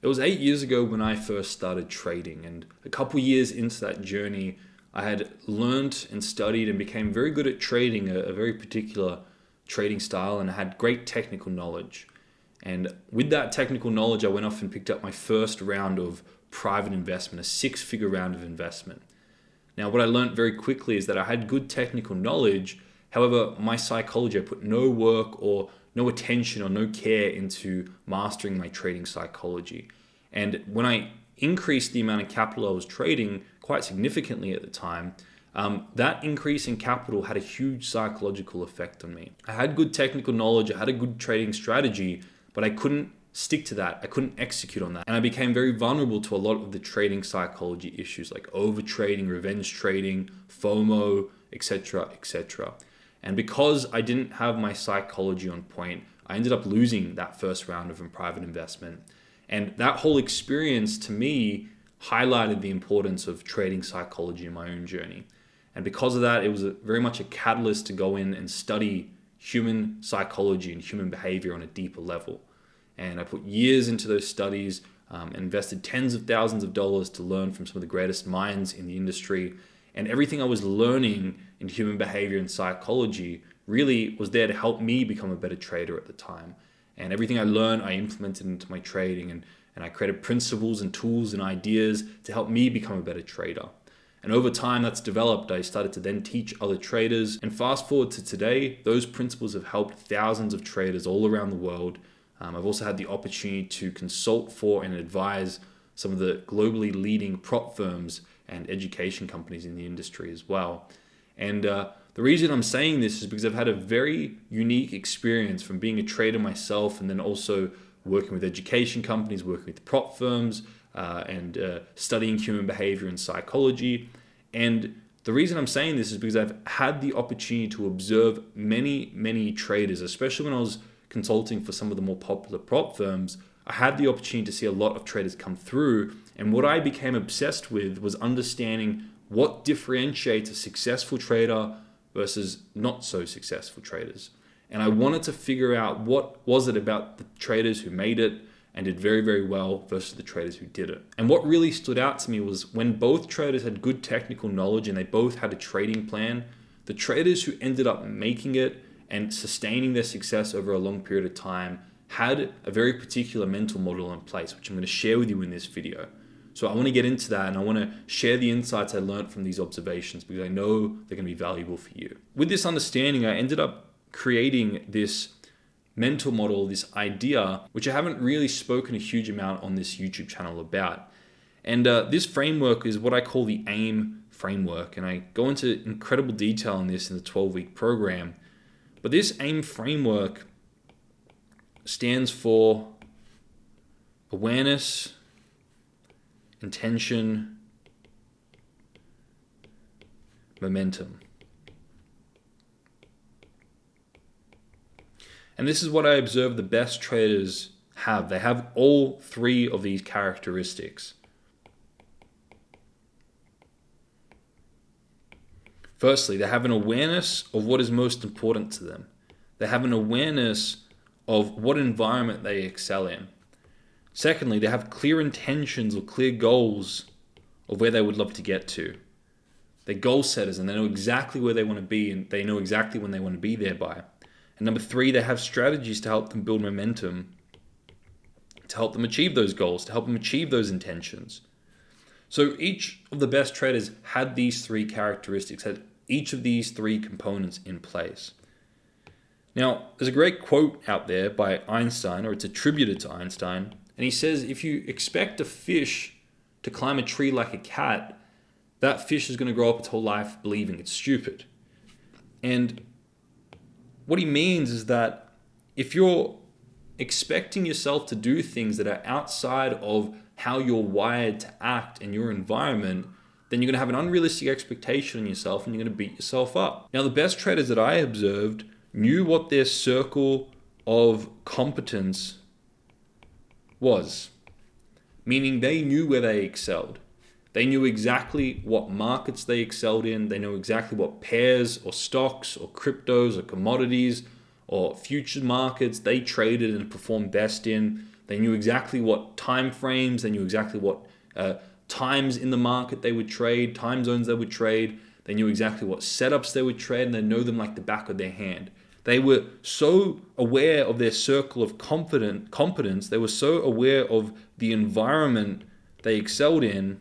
It was 8 years ago when I first started trading, and a couple years into that journey, I had learned and studied and became very good at trading a very particular trading style, and I had great technical knowledge. And with that technical knowledge, I went off and picked up my first round of private investment, a six-figure round of investment. Now, what I learned very quickly is that I had good technical knowledge. However, my psychology, I put no work or no attention or no care into mastering my trading psychology. And when I increased the amount of capital I was trading quite significantly at the time, that increase in capital had a huge psychological effect on me. I had good technical knowledge, I had a good trading strategy, but I couldn't stick to that. I couldn't execute on that. And I became very vulnerable to a lot of the trading psychology issues like over trading, revenge trading, FOMO, etc., etc. And because I didn't have my psychology on point, I ended up losing that first round of private investment. And that whole experience to me highlighted the importance of trading psychology in my own journey. And because of that, it was very much a catalyst to go in and study human psychology and human behavior on a deeper level. And I put years into those studies, and invested tens of thousands of dollars to learn from some of the greatest minds in the industry. And everything I was learning in human behavior and psychology really was there to help me become a better trader at the time. And everything I learned, I implemented into my trading, and I created principles and tools and ideas to help me become a better trader. And over time that's developed, I started to then teach other traders. And fast forward to today, those principles have helped thousands of traders all around the world. I've also had the opportunity to consult for and advise some of the globally leading prop firms and education companies in the industry as well. And the reason I'm saying this is because I've had a very unique experience from being a trader myself, and then also working with education companies, working with prop firms, and studying human behavior and psychology. And the reason I'm saying this is because I've had the opportunity to observe many, many traders, especially when I was consulting for some of the more popular prop firms. I had the opportunity to see a lot of traders come through, and what I became obsessed with was understanding what differentiates a successful trader versus not so successful traders. And I wanted to figure out what was it about the traders who made it and did very, very well versus the traders who did it. And what really stood out to me was when both traders had good technical knowledge and they both had a trading plan, the traders who ended up making it and sustaining their success over a long period of time had a very particular mental model in place, which I'm going to share with you in this video. So I want to get into that, and I want to share the insights I learned from these observations because I know they're going to be valuable for you. With this understanding, I ended up creating this mental model, this idea, which I haven't really spoken a huge amount on this YouTube channel about. And this framework is what I call the AIM framework, and I go into incredible detail on this in the 12-week program. But this AIM framework stands for awareness, intention, momentum. And this is what I observe the best traders have. They have all three of these characteristics. Firstly, they have an awareness of what is most important to them. They have an awareness of what environment they excel in. Secondly, they have clear intentions or clear goals of where they would love to get to. They're goal setters and they know exactly where they want to be, and they know exactly when they want to be there by. And number three, they have strategies to help them build momentum, to help them achieve those goals, to help them achieve those intentions. So each of the best traders had these three characteristics, had each of these three components in place. Now, there's a great quote out there by Einstein, or it's attributed to Einstein, and he says, if you expect a fish to climb a tree like a cat, that fish is going to grow up its whole life believing it's stupid. And what he means is that if you're expecting yourself to do things that are outside of how you're wired to act in your environment, then you're going to have an unrealistic expectation on yourself and you're going to beat yourself up. Now, the best traders that I observed knew what their circle of competence was, meaning they knew where they excelled. They knew exactly what markets they excelled in. They knew exactly what pairs or stocks or cryptos or commodities or future markets they traded and performed best in. They knew exactly what time frames, they knew exactly what times in the market they would trade, time zones they would trade. They knew exactly what setups they would trade, and they know them like the back of their hand. They were so aware of their circle of competence. They were so aware of the environment they excelled in,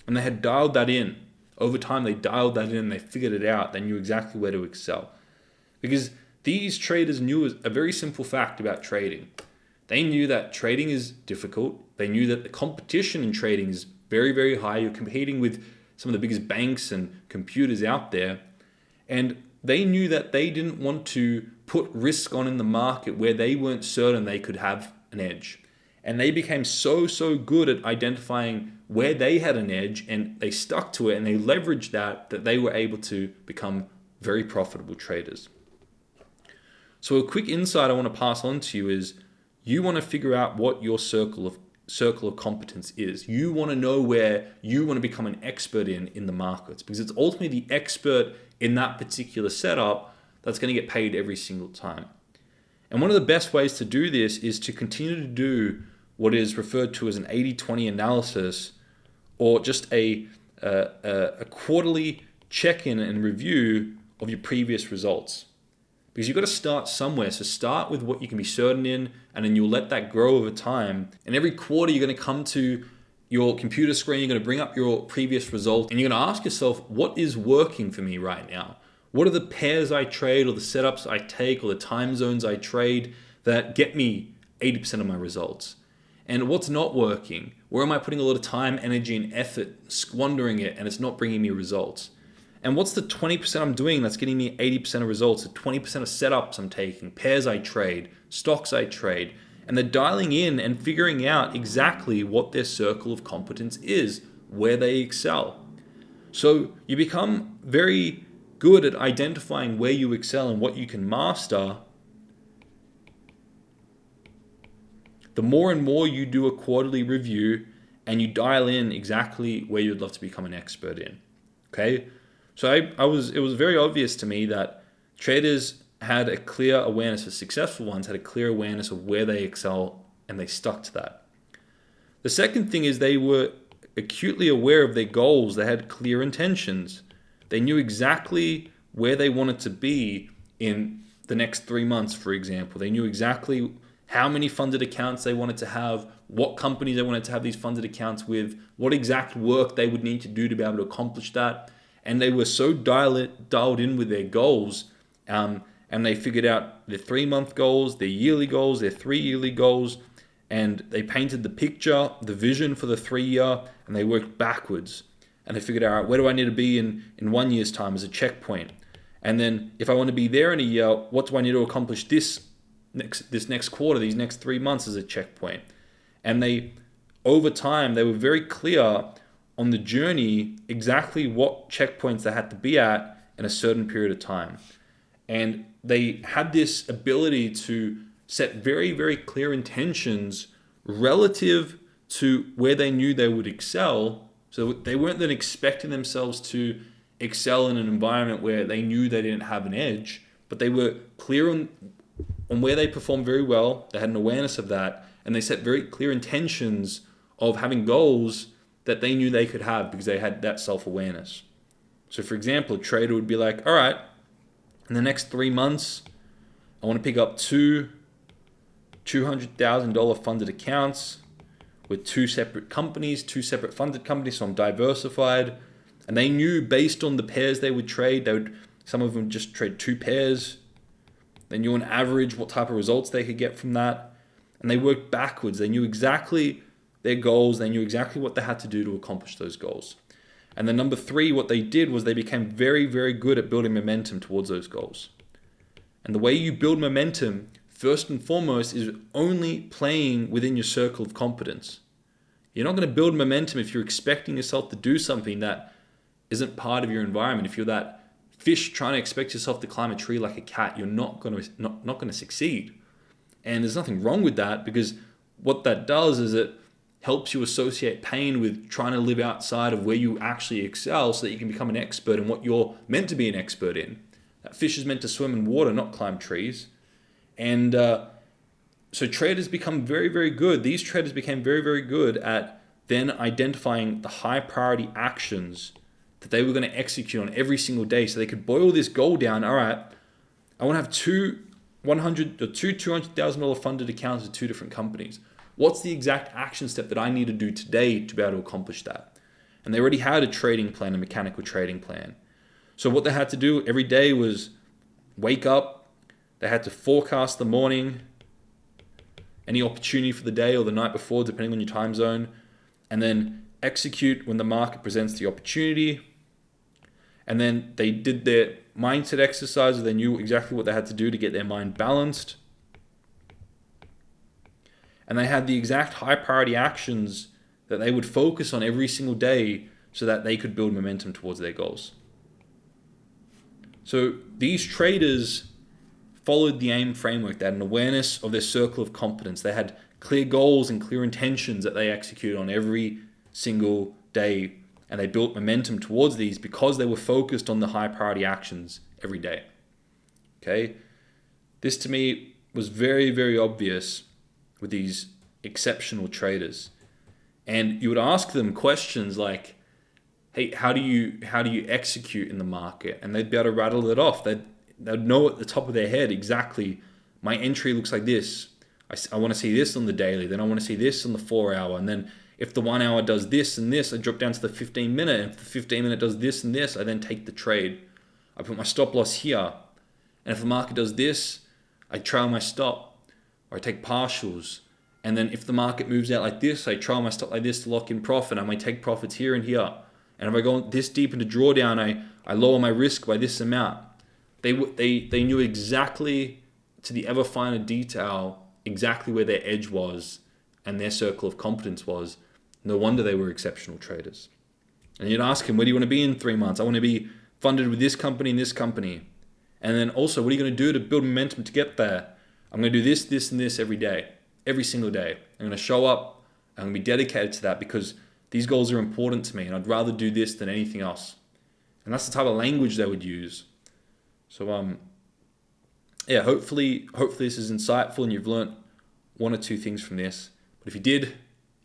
and they had dialed that in. Over time, they dialed that in, they figured it out. They knew exactly where to excel. Because these traders knew a very simple fact about trading. They knew that trading is difficult. They knew that the competition in trading is very, very high. You're competing with some of the biggest banks and computers out there. And they knew that they didn't want to put risk on in the market where they weren't certain they could have an edge. And they became so good at identifying where they had an edge, and they stuck to it, and they leveraged that they were able to become very profitable traders. So a quick insight I want to pass on to you is, you want to figure out what your circle of competence is. You want to know where you want to become an expert in the markets, because it's ultimately the expert in that particular setup that's going to get paid every single time. And one of the best ways to do this is to continue to do what is referred to as an 80-20 analysis, or just a quarterly check-in and review of your previous results. Because you've got to start somewhere. So start with what you can be certain in, and then you'll let that grow over time. And every quarter you're going to come to your computer screen, you're going to bring up your previous results, and you're going to ask yourself, what is working for me right now? What are the pairs I trade, or the setups I take, or the time zones I trade that get me 80% of my results? And what's not working? Where am I putting a lot of time, energy, and effort, squandering it, and it's not bringing me results? And what's the 20% I'm doing that's getting me 80% of results? The 20% of setups I'm taking, pairs I trade, stocks I trade, and they're dialing in and figuring out exactly what their circle of competence is, where they excel. So you become very good at identifying where you excel and what you can master. The more and more you do a quarterly review and you dial in exactly where you'd love to become an expert in. Okay? So it was very obvious to me that traders had a clear awareness, the successful ones had a clear awareness of where they excel, and they stuck to that. The second thing is they were acutely aware of their goals. They had clear intentions. They knew exactly where they wanted to be in the next 3 months, for example. They knew exactly how many funded accounts they wanted to have, what companies they wanted to have these funded accounts with, what exact work they would need to do to be able to accomplish that. And they were so dialed in with their goals, and they figured out their 3-month goals, their yearly goals, their 3-yearly goals, and they painted the picture, the vision for the 3-year, and they worked backwards. And they figured out, where do I need to be in 1 year's time as a checkpoint? And then if I want to be there in a year, what do I need to accomplish this next quarter, these next 3 months as a checkpoint? And they, over time, they were very clear on the journey exactly what checkpoints they had to be at in a certain period of time. And they had this ability to set very, very clear intentions relative to where they knew they would excel. So they weren't then expecting themselves to excel in an environment where they knew they didn't have an edge, but they were clear on where they performed very well. They had an awareness of that, and they set very clear intentions of having goals that they knew they could have because they had that self-awareness. So for example, a trader would be like, all right, in the next 3 months, I want to pick up two $200,000 funded accounts with 2 separate companies, 2 separate funded companies, so I'm diversified. And they knew based on the pairs they would trade, some of them just trade 2 pairs. They knew on average what type of results they could get from that. And they worked backwards. They knew exactly their goals. They knew exactly what they had to do to accomplish those goals. And then number 3, what they did was they became very, very good at building momentum towards those goals. And the way you build momentum, first and foremost, is only playing within your circle of competence. You're not going to build momentum if you're expecting yourself to do something that isn't part of your environment. If you're that fish trying to expect yourself to climb a tree like a cat, you're not going to succeed. And there's nothing wrong with that, because what that does is it helps you associate pain with trying to live outside of where you actually excel so that you can become an expert in what you're meant to be an expert in. That fish is meant to swim in water, not climb trees. And So traders become very, very good. These traders became very, very good at then identifying the high priority actions that they were going to execute on every single day. So they could boil this goal down. All right, I want to have two $200,000 funded accounts with two different companies. What's the exact action step that I need to do today to be able to accomplish that? And they already had a trading plan, a mechanical trading plan. So what they had to do every day was wake up. They had to forecast the morning, any opportunity for the day or the night before, depending on your time zone, and then execute when the market presents the opportunity. And then they did their mindset exercise. They knew exactly what they had to do to get their mind balanced. And they had the exact high priority actions that they would focus on every single day so that they could build momentum towards their goals. So these traders followed the AIM framework. They had an awareness of their circle of competence. They had clear goals and clear intentions that they executed on every single day. And they built momentum towards these because they were focused on the high priority actions every day. Okay? This to me was very, very obvious with these exceptional traders. And you would ask them questions like, hey, how do you execute in the market? And they'd be able to rattle it off. They'd know at the top of their head exactly, my entry looks like this. I want to see this on the daily. Then I want to see this on the 4 hour. And then if the 1 hour does this and this, I drop down to the 15 minute. And if the 15 minute does this and this, I then take the trade. I put my stop loss here. And if the market does this, I trail my stop or I take partials. And then if the market moves out like this, I trail my stop like this to lock in profit. I might take profits here and here. And if I go this deep into drawdown, I lower my risk by this amount. They knew exactly, to the ever finer detail, exactly where their edge was and their circle of competence was. No wonder they were exceptional traders. And you'd ask them, where do you want to be in 3 months? I want to be funded with this company and this company. And then also, what are you going to do to build momentum to get there? I'm going to do this, this, and this every day, every single day. I'm going to show up. I'm going to be dedicated to that because these goals are important to me and I'd rather do this than anything else. And that's the type of language they would use. So, yeah, hopefully this is insightful and you've learnt one or two things from this. But if you did,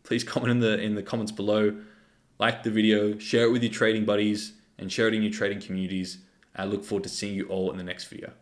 please comment in the comments below, like the video, share it with your trading buddies, and share it in your trading communities. I look forward to seeing you all in the next video.